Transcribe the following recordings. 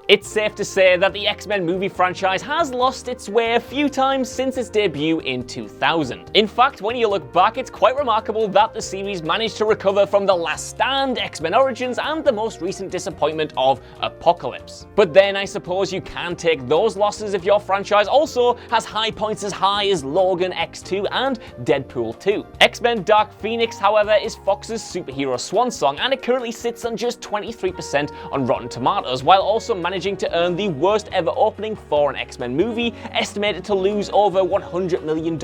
It's safe to say that the X-Men movie franchise has lost its way a few times since its debut in 2000. In fact, when you look back, it's quite remarkable that the series managed to recover from The Last Stand, X-Men Origins, and the most recent disappointment of Apocalypse. But then I suppose you can take those losses if your franchise also has high points as high as Logan X2 and Deadpool 2. X-Men Dark Phoenix, however, is Fox's superhero swan song, and it currently sits on just 23% on Rotten Tomatoes, while also managing to earn the worst ever opening for an X-Men movie, estimated to lose over $100 million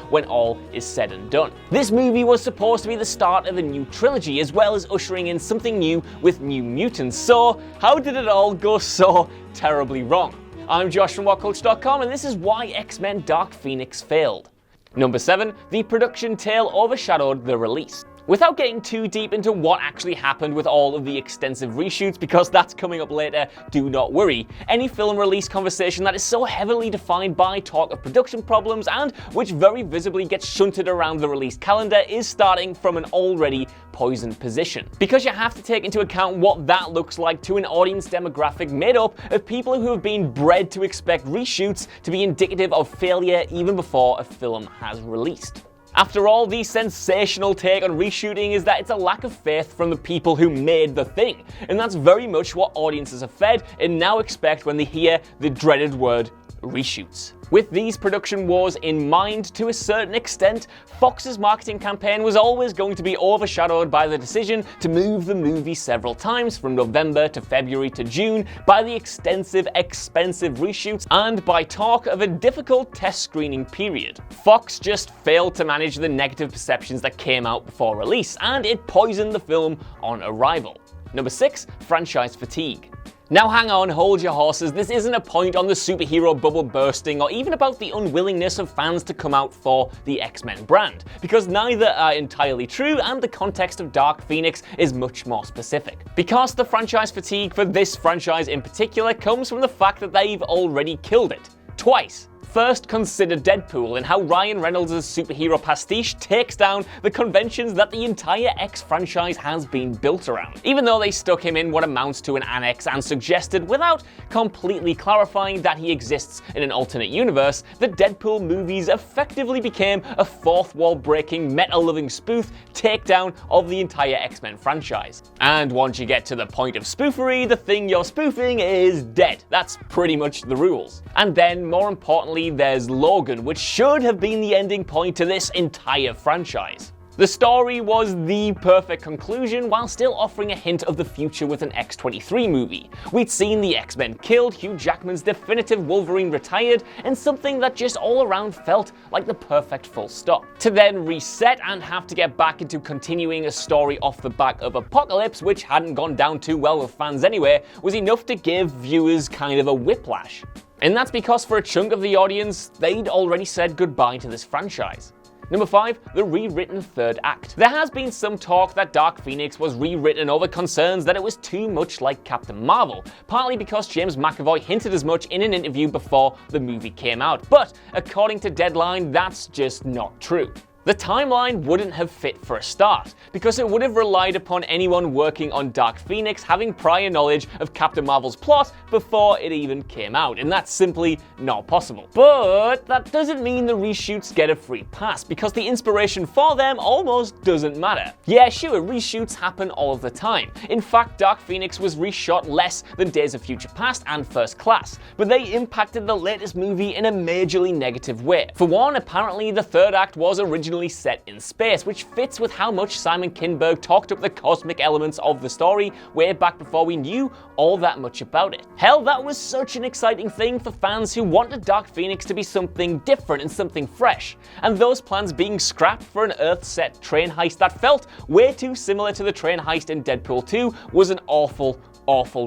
when all is said and done. This movie was supposed to be the start of a new trilogy, as well as ushering in something new with New Mutants, so how did it all go so terribly wrong? I'm Josh from WhatCulture.com, and this is why X-Men Dark Phoenix failed. Number 7. The production tale overshadowed the release. Without getting too deep into what actually happened with all of the extensive reshoots, because that's coming up later, do not worry. Any film release conversation that is so heavily defined by talk of production problems and which very visibly gets shunted around the release calendar is starting from an already poisoned position. Because you have to take into account what that looks like to an audience demographic made up of people who have been bred to expect reshoots to be indicative of failure even before a film has released. After all, the sensational take on reshooting is that it's a lack of faith from the people who made the thing, and that's very much what audiences are fed and now expect when they hear the dreaded word reshoots. With these production wars in mind, to a certain extent, Fox's marketing campaign was always going to be overshadowed by the decision to move the movie several times from November to February to June, by the extensive, expensive reshoots, and by talk of a difficult test screening period. Fox just failed to manage the negative perceptions that came out before release, and it poisoned the film on arrival. Number 6. Franchise fatigue. Now hang on, hold your horses, this isn't a point on the superhero bubble bursting or even about the unwillingness of fans to come out for the X-Men brand, because neither are entirely true and the context of Dark Phoenix is much more specific. Because the franchise fatigue for this franchise in particular comes from the fact that they've already killed it. Twice. First, consider Deadpool and how Ryan Reynolds' superhero pastiche takes down the conventions that the entire X franchise has been built around. Even though they stuck him in what amounts to an annex and suggested, without completely clarifying that he exists in an alternate universe, the Deadpool movies effectively became a fourth wall breaking, meta-loving spoof takedown of the entire X-Men franchise. And once you get to the point of spoofery, the thing you're spoofing is dead. That's pretty much the rules. And then, more importantly, there's Logan, which should have been the ending point to this entire franchise. The story was the perfect conclusion while still offering a hint of the future with an X-23 movie. We'd seen the X-Men killed, Hugh Jackman's definitive Wolverine retired, and something that just all around felt like the perfect full stop. To then reset and have to get back into continuing a story off the back of Apocalypse, which hadn't gone down too well with fans anyway, was enough to give viewers kind of a whiplash. And that's because for a chunk of the audience, they'd already said goodbye to this franchise. Number 5. The rewritten third act. There has been some talk that Dark Phoenix was rewritten over concerns that it was too much like Captain Marvel, partly because James McAvoy hinted as much in an interview before the movie came out, but according to Deadline, that's just not true. The timeline wouldn't have fit for a start, because it would have relied upon anyone working on Dark Phoenix having prior knowledge of Captain Marvel's plot before it even came out, and that's simply not possible. But that doesn't mean the reshoots get a free pass, because the inspiration for them almost doesn't matter. Yeah, sure, reshoots happen all of the time. In fact, Dark Phoenix was reshot less than Days of Future Past and First Class, but they impacted the latest movie in a majorly negative way. For one, apparently the third act was originally set in space, which fits with how much Simon Kinberg talked up the cosmic elements of the story way back before we knew all that much about it. Hell, that was such an exciting thing for fans who wanted Dark Phoenix to be something different and something fresh, and those plans being scrapped for an Earth-set train heist that felt way too similar to the train heist in Deadpool 2 was an awful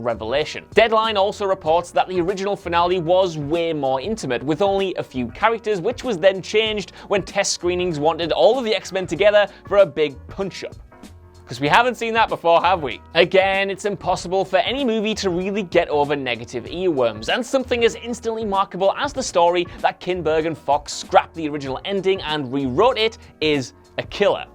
revelation. Deadline also reports that the original finale was way more intimate, with only a few characters, which was then changed when test screenings wanted all of the X-Men together for a big punch-up. Because we haven't seen that before, have we? Again, it's impossible for any movie to really get over negative earworms, and something as instantly markable as the story that Kinberg and Fox scrapped the original ending and rewrote it is a killer.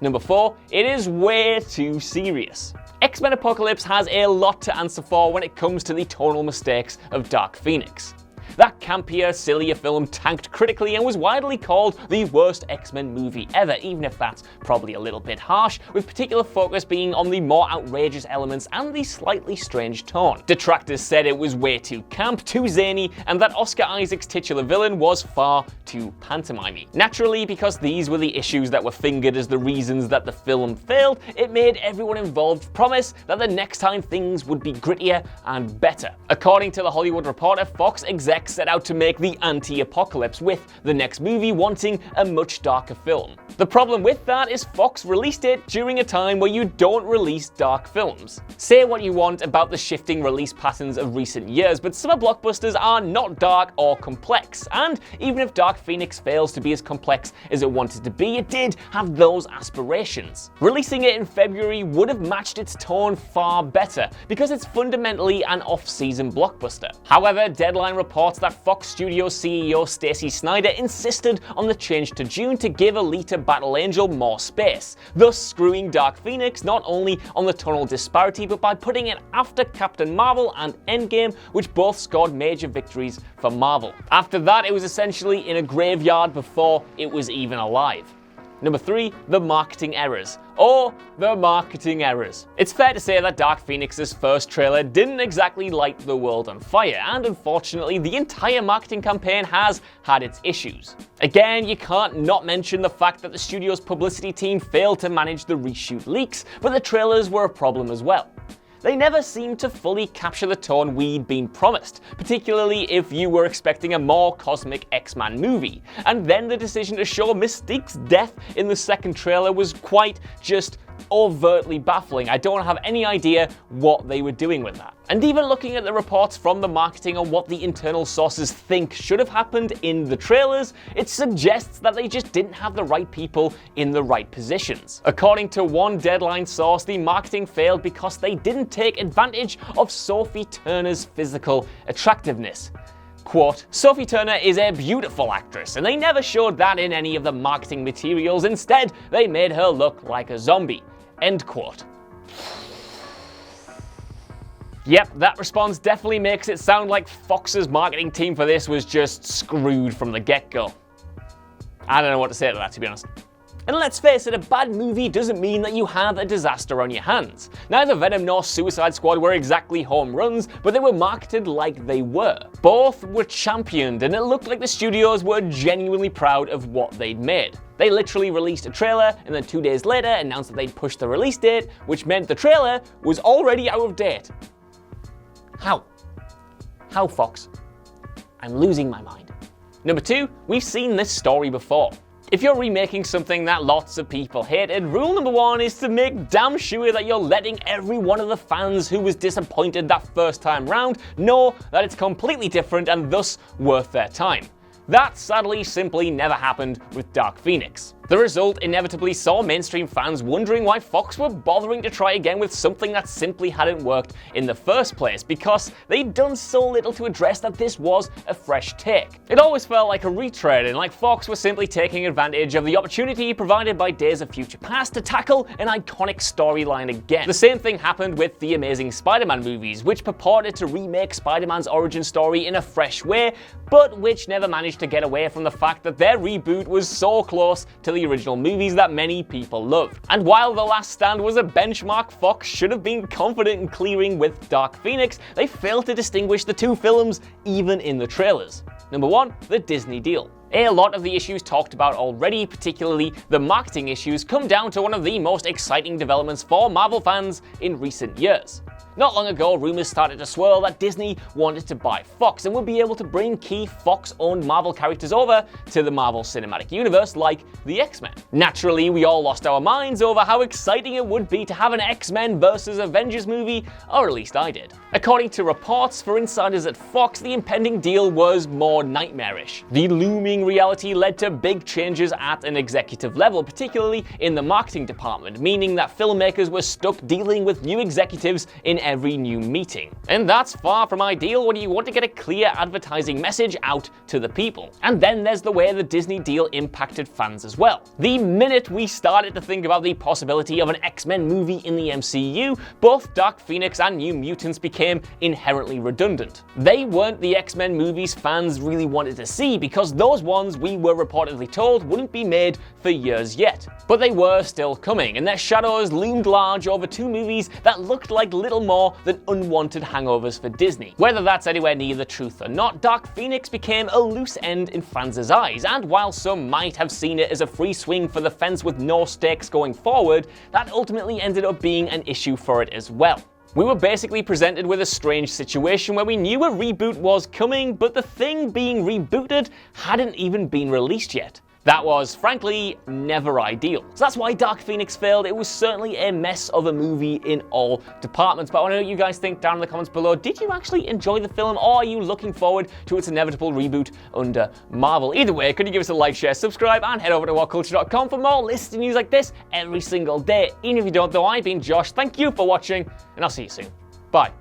Number 4, it is way too serious. X-Men Apocalypse has a lot to answer for when it comes to the tonal mistakes of Dark Phoenix. That campier, sillier film tanked critically and was widely called the worst X-Men movie ever, even if that's probably a little bit harsh, with particular focus being on the more outrageous elements and the slightly strange tone. Detractors said it was way too camp, too zany, and that Oscar Isaac's titular villain was far too pantomimey. Naturally, because these were the issues that were fingered as the reasons that the film failed, it made everyone involved promise that the next time things would be grittier and better. According to The Hollywood Reporter, Fox execs set out to make the anti-apocalypse, with the next movie wanting a much darker film. The problem with that is Fox released it during a time where you don't release dark films. Say what you want about the shifting release patterns of recent years, but summer blockbusters are not dark or complex, and even if Dark Phoenix fails to be as complex as it wanted to be, it did have those aspirations. Releasing it in February would have matched its tone far better, because it's fundamentally an off-season blockbuster. However, Deadline reports that Fox Studios CEO Stacey Snider insisted on the change to June to give Alita Battle Angel more space, thus screwing Dark Phoenix not only on the tonal disparity but by putting it after Captain Marvel and Endgame, which both scored major victories for Marvel. After that, it was essentially in a graveyard before it was even alive. Number 3, the marketing errors. Or the marketing errors. It's fair to say that Dark Phoenix's first trailer didn't exactly light the world on fire, and unfortunately the entire marketing campaign has had its issues. Again, you can't not mention the fact that the studio's publicity team failed to manage the reshoot leaks, but the trailers were a problem as well. They never seemed to fully capture the tone we'd been promised, particularly if you were expecting a more cosmic X-Men movie. And then the decision to show Mystique's death in the second trailer was quite just overtly baffling. I don't have any idea what they were doing with that. And even looking at the reports from the marketing on what the internal sources think should have happened in the trailers, it suggests that they just didn't have the right people in the right positions. According to one Deadline source, the marketing failed because they didn't take advantage of Sophie Turner's physical attractiveness. Quote, Sophie Turner is a beautiful actress, and they never showed that in any of the marketing materials. Instead, they made her look like a zombie. End quote. Yep, that response definitely makes it sound like Fox's marketing team for this was just screwed from the get-go. I don't know what to say to that, to be honest. And let's face it, a bad movie doesn't mean that you have a disaster on your hands. Neither Venom nor Suicide Squad were exactly home runs, but they were marketed like they were. Both were championed, and it looked like the studios were genuinely proud of what they'd made. They literally released a trailer, and then 2 days later announced that they'd pushed the release date, which meant the trailer was already out of date. How? How, Fox? I'm losing my mind. Number 2, we've seen this story before. If you're remaking something that lots of people hated, rule number 1 is to make damn sure that you're letting every one of the fans who was disappointed that first time round know that it's completely different and thus worth their time. That sadly simply never happened with Dark Phoenix. The result inevitably saw mainstream fans wondering why Fox were bothering to try again with something that simply hadn't worked in the first place, because they'd done so little to address that this was a fresh take. It always felt like a retread, and like Fox was simply taking advantage of the opportunity provided by Days of Future Past to tackle an iconic storyline again. The same thing happened with the Amazing Spider-Man movies, which purported to remake Spider-Man's origin story in a fresh way, but which never managed to get away from the fact that their reboot was so close to the original movies that many people loved. And while The Last Stand was a benchmark Fox should have been confident in clearing with Dark Phoenix, they failed to distinguish the two films even in the trailers. Number 1, the Disney deal. A lot of the issues talked about already, particularly the marketing issues, come down to one of the most exciting developments for Marvel fans in recent years. Not long ago, rumors started to swirl that Disney wanted to buy Fox and would be able to bring key Fox-owned Marvel characters over to the Marvel Cinematic Universe, like the X-Men. Naturally, we all lost our minds over how exciting it would be to have an X-Men vs. Avengers movie, or at least I did. According to reports for insiders at Fox, the impending deal was more nightmarish. The looming reality led to big changes at an executive level, particularly in the marketing department, meaning that filmmakers were stuck dealing with new executives in every new meeting. And that's far from ideal when you want to get a clear advertising message out to the people. And then there's the way the Disney deal impacted fans as well. The minute we started to think about the possibility of an X-Men movie in the MCU, both Dark Phoenix and New Mutants became inherently redundant. They weren't the X-Men movies fans really wanted to see, because those ones we were reportedly told wouldn't be made for years yet. But they were still coming, and their shadows loomed large over two movies that looked like little more than unwanted hangovers for Disney. Whether that's anywhere near the truth or not, Dark Phoenix became a loose end in fans' eyes, and while some might have seen it as a free swing for the fence with no stakes going forward, that ultimately ended up being an issue for it as well. We were basically presented with a strange situation where we knew a reboot was coming, but the thing being rebooted hadn't even been released yet. That was, frankly, never ideal. So that's why Dark Phoenix failed. It was certainly a mess of a movie in all departments. But I want to know what you guys think down in the comments below. Did you actually enjoy the film, or are you looking forward to its inevitable reboot under Marvel? Either way, could you give us a like, share, subscribe, and head over to whatculture.com for more lists and news like this every single day. Even if you don't, though, I've been Josh. Thank you for watching, and I'll see you soon. Bye.